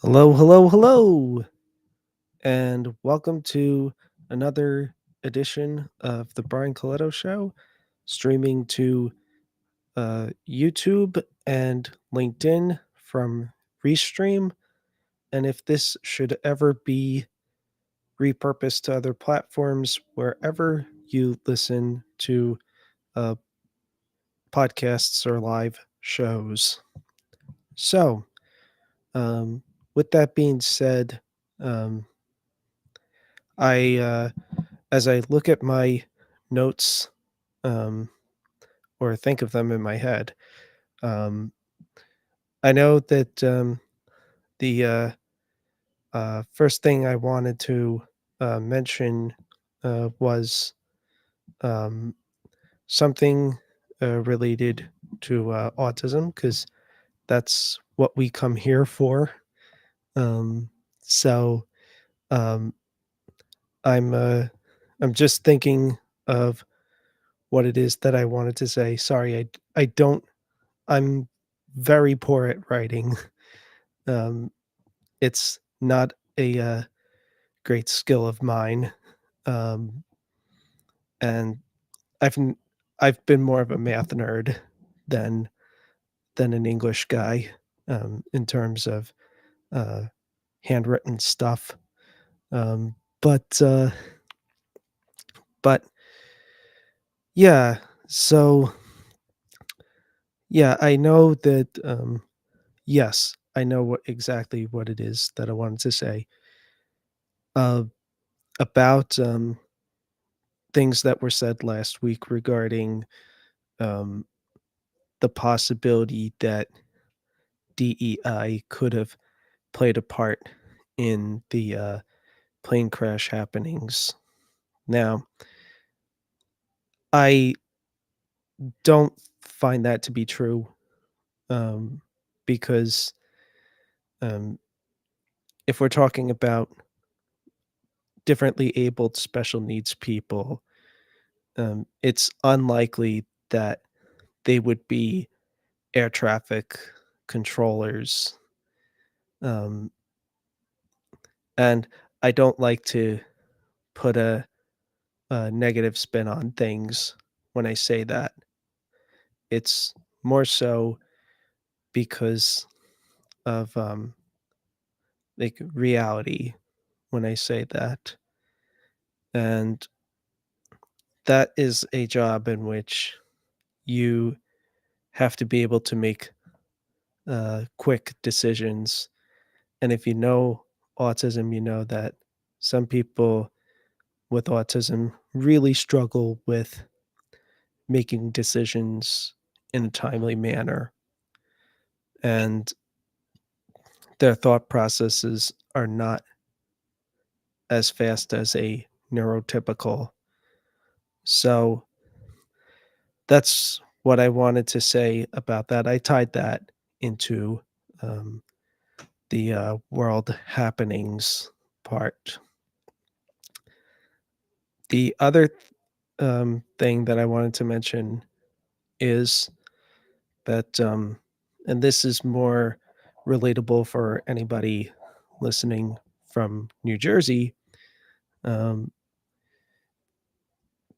Hello, hello, hello, and welcome to another edition of the Brian Colletto Show, streaming to YouTube and LinkedIn from Restream. And if this should ever be repurposed to other platforms, wherever you listen to uh, podcasts or live shows. So, um, with that being said, um, I as I look at my notes um, or think of them in my head, um, I know that the first thing I wanted to mention was um, something related to autism, because that's what we come here for. Um, so um, I'm I'm just thinking of what it is that I wanted to say. Sorry, I don't. I'm very poor at writing. Um, it's not a great skill of mine, um, and I've n- I've been more of a math nerd than an English guy in terms of uh, handwritten stuff. Um, but uh, but yeah, so yeah, I know that. Yes, I know exactly what it is that I wanted to say uh, about things that were said last week regarding um, the possibility that DEI could have played a part in the plane crash happenings. Now, I don't find that to be true um, because um, if we're talking about differently abled special needs people, it's unlikely that they would be air traffic controllers. Um, and I don't like to put a negative spin on things when I say that. It's more so because of like reality when I say that. And that is a job in which you have to be able to make quick decisions. And if you know autism, you know that some people with autism really struggle with making decisions in a timely manner. And their thought processes are not as fast as a neurotypical. So that's what I wanted to say about that. I tied that into um, the world happenings part. The other thing that I wanted to mention is that, and this is more relatable for anybody listening from New Jersey. Um,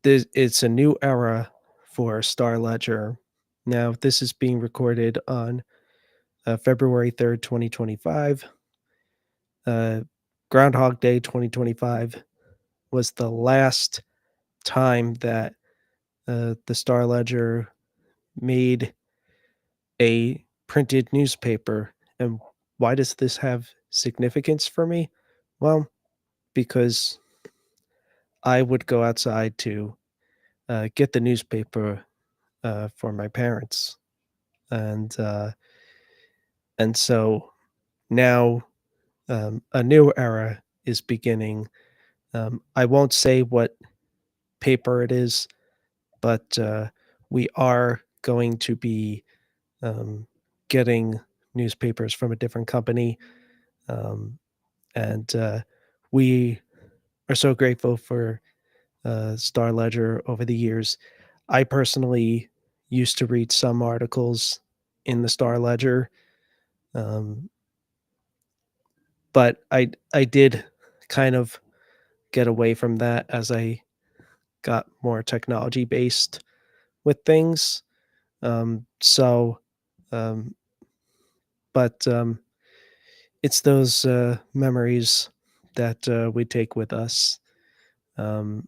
it's a new era for Star Ledger. Now, this is being recorded on February 3rd, 2025. Uh, Groundhog Day 2025 was the last time that the Star Ledger made a printed newspaper. And why does this have significance for me? Well, because I would go outside to get the newspaper for my parents, and uh, and so now a new era is beginning. I won't say what paper it is, but we are going to be um, getting newspapers from a different company. Um, and we are so grateful for Star Ledger over the years. I personally used to read some articles in the Star Ledger, um, but I did kind of get away from that as I got more technology based with things. So, um, but it's those memories that we take with us, um,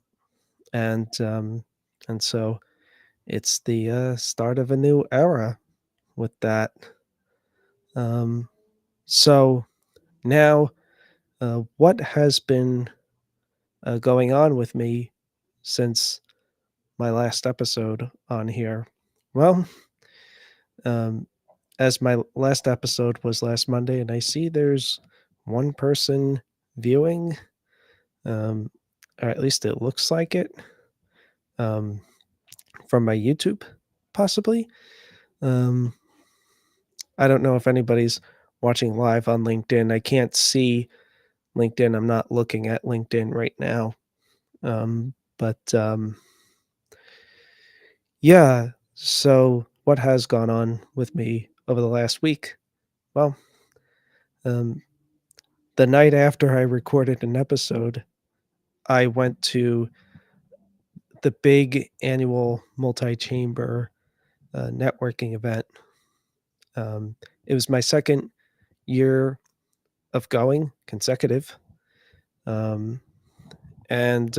and um, and so it's the start of a new era with that. Um, so now, what has been going on with me since my last episode on here? Well, um, as my last episode was last Monday, and I see there's one person viewing, um, or at least it looks like it, um, from my YouTube, possibly. Um, I don't know if anybody's watching live on LinkedIn. I can't see LinkedIn. I'm not looking at LinkedIn right now. But yeah, so what has gone on with me over the last week? Well, um, the night after I recorded an episode, I went to the big annual multi-chamber networking event. It was my second year of going consecutive, um, and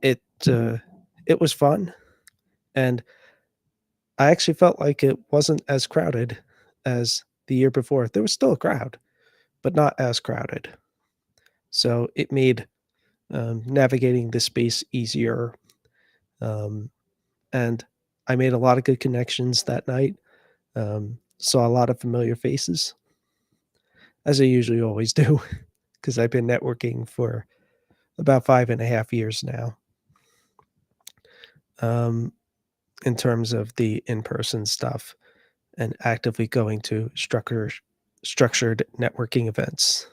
it uh, it was fun, and I actually felt like it wasn't as crowded as the year before. There was still a crowd, but not as crowded. So it made navigating the space easier. Um, and I made a lot of good connections that night. Saw a lot of familiar faces, as I usually always do, because I've been networking for about 5.5 years now. Um, in terms of the in-person stuff and actively going to structured networking events.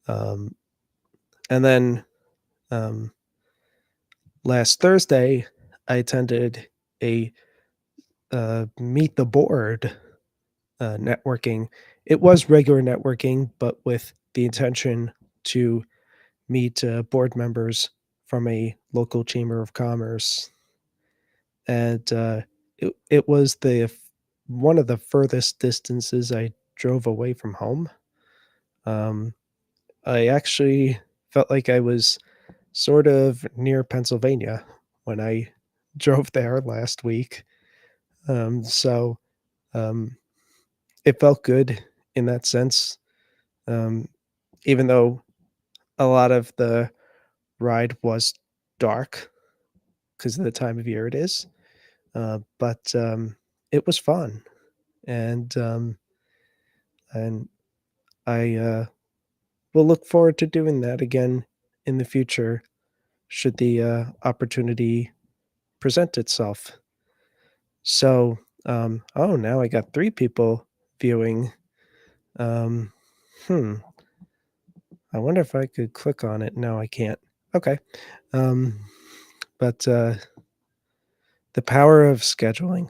Um, and then um, last Thursday, I attended a meet the board networking. It was regular networking, but with the intention to meet board members from a local chamber of commerce, and it was the one of the furthest distances I drove away from home. Um, I actually felt like I was sort of near Pennsylvania when I drove there last week. So um, it felt good in that sense, um, even though a lot of the ride was dark because of the time of year it is. But it was fun, and and I will look forward to doing that again in the future should the opportunity present itself. So, oh, now I got 3 people viewing. Um, hmm, I wonder if I could click on it. No, I can't. Okay. Um, but the power of scheduling.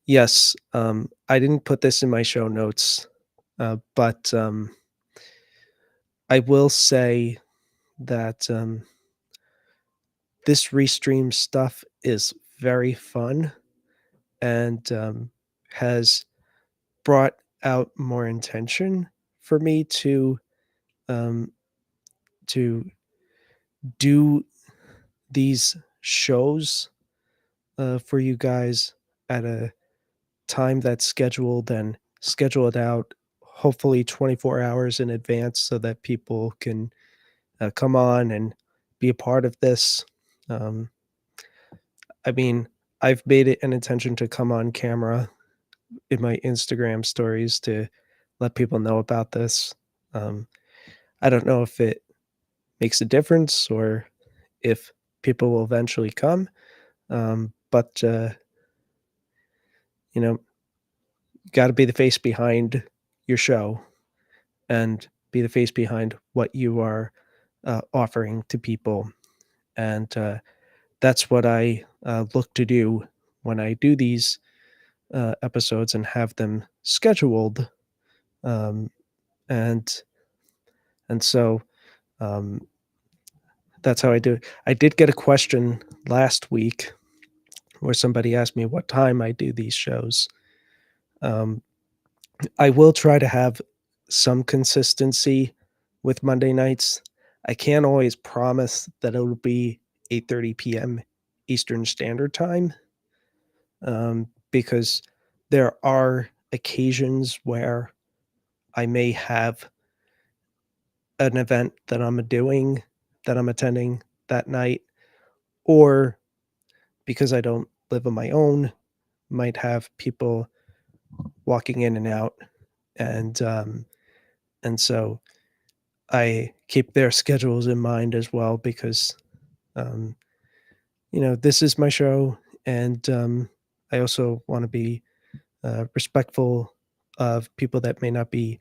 Yes, I didn't put this in my show notes, but I will say that, this restream stuff is very fun and, has brought out more intention for me um, to do these shows, for you guys at a time that's scheduled and schedule it out hopefully 24 hours in advance so that people can come on and be a part of this. Um, I mean, I've made it an intention to come on camera in my Instagram stories to let people know about this. Um, I don't know if it makes a difference or if people will eventually come. But you know, got to be the face behind your show and be the face behind what you are offering to people. And that's what I look to do when I do these episodes and have them scheduled. Um, and so, um, that's how I do it. I did get a question last week where somebody asked me what time I do these shows. Um, I will try to have some consistency with Monday nights. I can't always promise that it'll be 8:30 PM Eastern Standard Time, because there are occasions where I may have an event that I'm attending that night, or because I don't live on my own, might have people walking in and out, and, um, and so I keep their schedules in mind as well because, um, this is my show, and, I also wanna be, respectful of people that may not be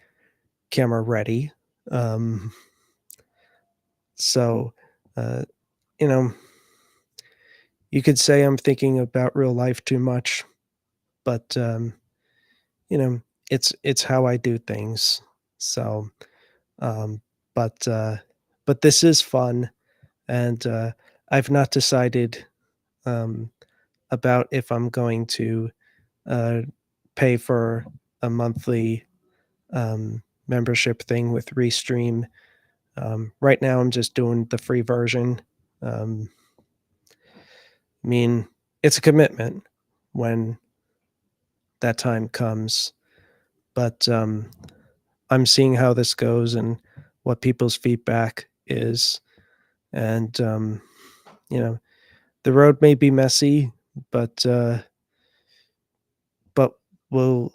camera ready. Um, so, uh, you know, you could say I'm thinking about real life too much, but, you know, it's how I do things. So, um, but, uh, but this is fun, and, I've not decided, um, about if I'm going to, uh, pay for a monthly, membership thing with Restream. Right now, I'm just doing the free version. Um, I mean, it's a commitment when that time comes, but, I'm seeing how this goes and what people's feedback is, and, you know, the road may be messy, but, but we'll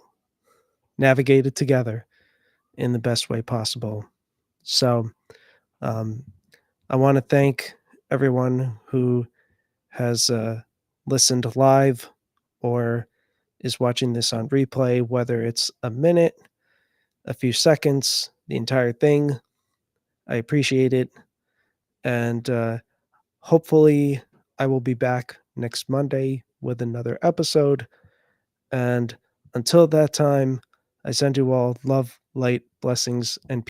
navigate it together in the best way possible. So, um, I wanna thank everyone who has, listened live or is watching this on replay, whether it's a minute, a few seconds, the entire thing. I appreciate it, and, hopefully, I will be back next Monday with another episode, and until that time, I send you all love, light, blessings, and